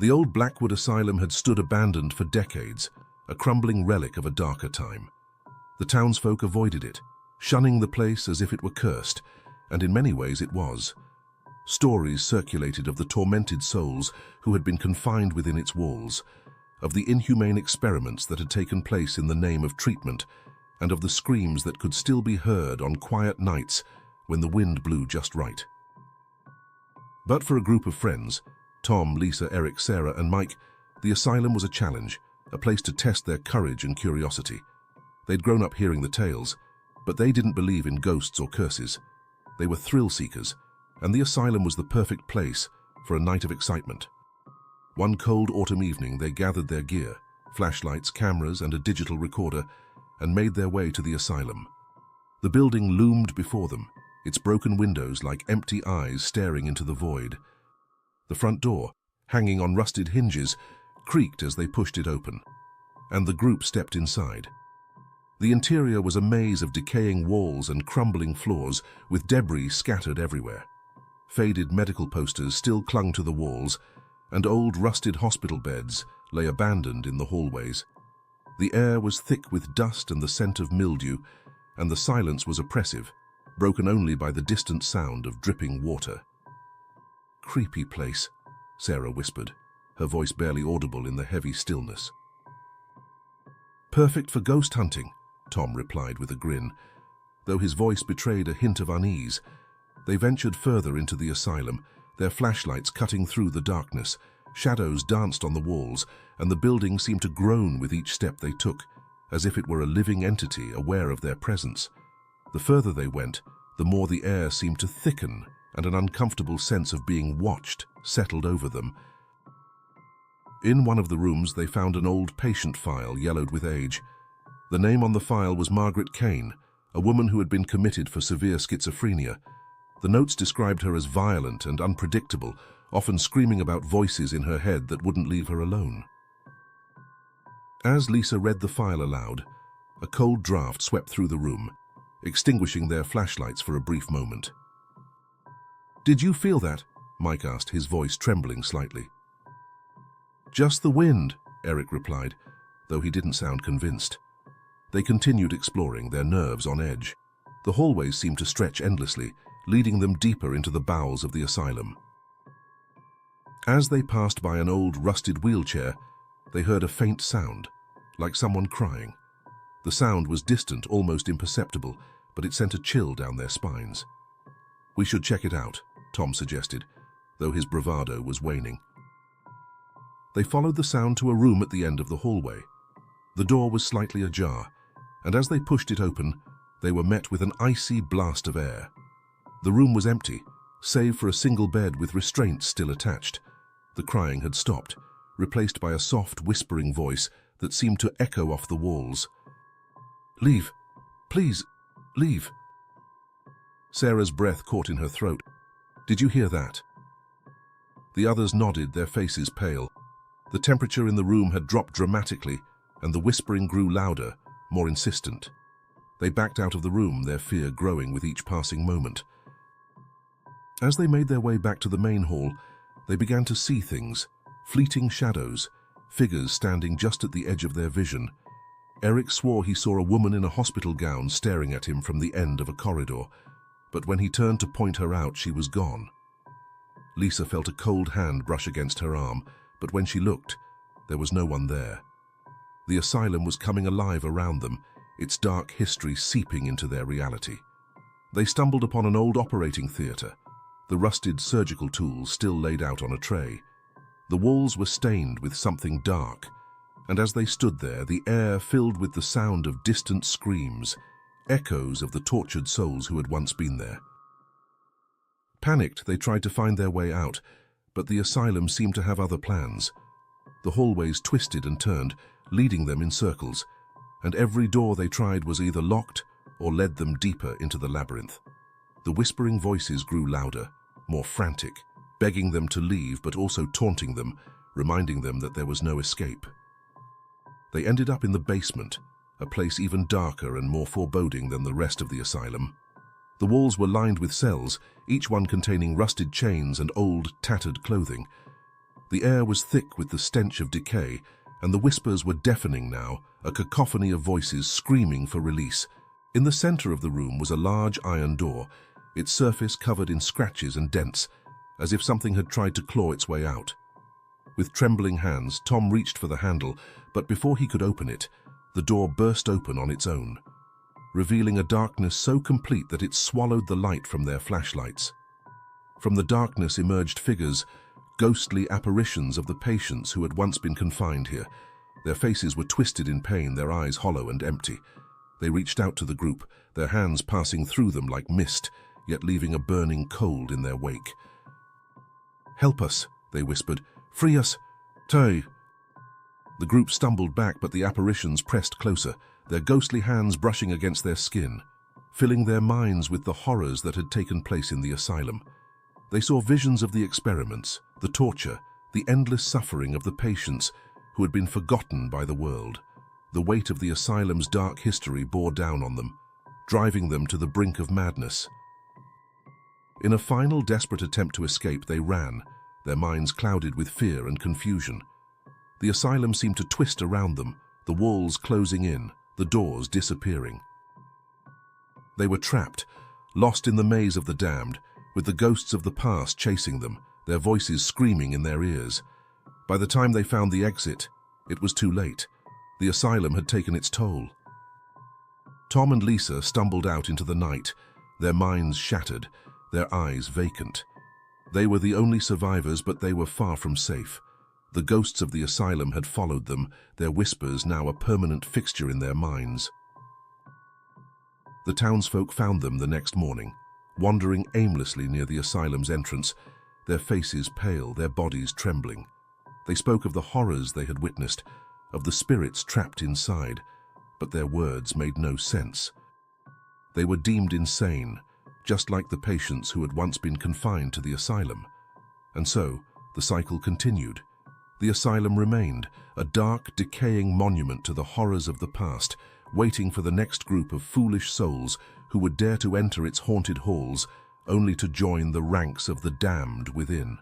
The old Blackwood Asylum had stood abandoned for decades, a crumbling relic of a darker time. The townsfolk avoided it, shunning the place as if it were cursed, and in many ways it was. Stories circulated of the tormented souls who had been confined within its walls, of the inhumane experiments that had taken place in the name of treatment, and of the screams that could still be heard on quiet nights when the wind blew just right. But for a group of friends, Tom, Lisa, Eric, Sarah, and Mike, the asylum was a challenge, a place to test their courage and curiosity. They'd grown up hearing the tales, but they didn't believe in ghosts or curses. They were thrill seekers, and the asylum was the perfect place for a night of excitement. One cold autumn evening, they gathered their gear, flashlights, cameras, and a digital recorder, and made their way to the asylum. The building loomed before them, its broken windows like empty eyes staring into the void. The front door, hanging on rusted hinges, creaked as they pushed it open, and the group stepped inside. The interior was a maze of decaying walls and crumbling floors, with debris scattered everywhere. Faded medical posters still clung to the walls, and old rusted hospital beds lay abandoned in the hallways. The air was thick with dust and the scent of mildew, and the silence was oppressive, broken only by the distant sound of dripping water. "Creepy place," Sarah whispered, her voice barely audible in the heavy stillness. "Perfect for ghost hunting," Tom replied with a grin, though his voice betrayed a hint of unease. They ventured further into the asylum, their flashlights cutting through the darkness. Shadows danced on the walls, and the building seemed to groan with each step they took, as if it were a living entity aware of their presence. The further they went, the more the air seemed to thicken, and an uncomfortable sense of being watched settled over them. In one of the rooms, they found an old patient file yellowed with age. The name on the file was Margaret Kane, a woman who had been committed for severe schizophrenia. The notes described her as violent and unpredictable, often screaming about voices in her head that wouldn't leave her alone. As Lisa read the file aloud, a cold draft swept through the room, extinguishing their flashlights for a brief moment. "Did you feel that?" Mike asked, his voice trembling slightly. "Just the wind," Eric replied, though he didn't sound convinced. They continued exploring, their nerves on edge. The hallways seemed to stretch endlessly, leading them deeper into the bowels of the asylum. As they passed by an old, rusted wheelchair, they heard a faint sound, like someone crying. The sound was distant, almost imperceptible, but it sent a chill down their spines. "We should check it out," Tom suggested, though his bravado was waning. They followed the sound to a room at the end of the hallway. The door was slightly ajar, and as they pushed it open, they were met with an icy blast of air. The room was empty, save for a single bed with restraints still attached. The crying had stopped, replaced by a soft, whispering voice that seemed to echo off the walls. "Leave. Please, leave." Sarah's breath caught in her throat. "Did you hear that?" The others nodded, their faces pale. The temperature in the room had dropped dramatically, and the whispering grew louder, more insistent. They backed out of the room, their fear growing with each passing moment. As they made their way back to the main hall, they began to see things, fleeting shadows, figures standing just at the edge of their vision. Eric swore he saw a woman in a hospital gown staring at him from the end of a corridor, but when he turned to point her out, she was gone. Lisa felt a cold hand brush against her arm, but when she looked, there was no one there. The asylum was coming alive around them, its dark history seeping into their reality. They stumbled upon an old operating theatre, the rusted surgical tools still laid out on a tray. The walls were stained with something dark, and as they stood there, the air filled with the sound of distant screams, echoes of the tortured souls who had once been there. Panicked, they tried to find their way out, but the asylum seemed to have other plans. The hallways twisted and turned, leading them in circles, and every door they tried was either locked or led them deeper into the labyrinth. The whispering voices grew louder, more frantic, begging them to leave but also taunting them, reminding them that there was no escape. They ended up in the basement, a place even darker and more foreboding than the rest of the asylum. The walls were lined with cells, each one containing rusted chains and old, tattered clothing. The air was thick with the stench of decay, and the whispers were deafening now, a cacophony of voices screaming for release. In the center of the room was a large iron door, its surface covered in scratches and dents, as if something had tried to claw its way out. With trembling hands, Tom reached for the handle, but before he could open it, the door burst open on its own, revealing a darkness so complete that it swallowed the light from their flashlights. From the darkness emerged figures, ghostly apparitions of the patients who had once been confined here. Their faces were twisted in pain, their eyes hollow and empty. They reached out to the group, their hands passing through them like mist, yet leaving a burning cold in their wake. "Help us," they whispered. "Free us. Tay." The group stumbled back, but the apparitions pressed closer, their ghostly hands brushing against their skin, filling their minds with the horrors that had taken place in the asylum. They saw visions of the experiments, the torture, the endless suffering of the patients who had been forgotten by the world. The weight of the asylum's dark history bore down on them, driving them to the brink of madness. In a final desperate attempt to escape, they ran, their minds clouded with fear and confusion. The asylum seemed to twist around them, the walls closing in, the doors disappearing. They were trapped, lost in the maze of the damned, with the ghosts of the past chasing them, their voices screaming in their ears. By the time they found the exit, it was too late. The asylum had taken its toll. Tom and Lisa stumbled out into the night, their minds shattered, their eyes vacant. They were the only survivors, but they were far from safe. The ghosts of the asylum had followed them, their whispers now a permanent fixture in their minds. The townsfolk found them the next morning, wandering aimlessly near the asylum's entrance, their faces pale, their bodies trembling. They spoke of the horrors they had witnessed, of the spirits trapped inside, but their words made no sense. They were deemed insane, just like the patients who had once been confined to the asylum. And so, the cycle continued. The asylum remained, a dark, decaying monument to the horrors of the past, waiting for the next group of foolish souls who would dare to enter its haunted halls, only to join the ranks of the damned within.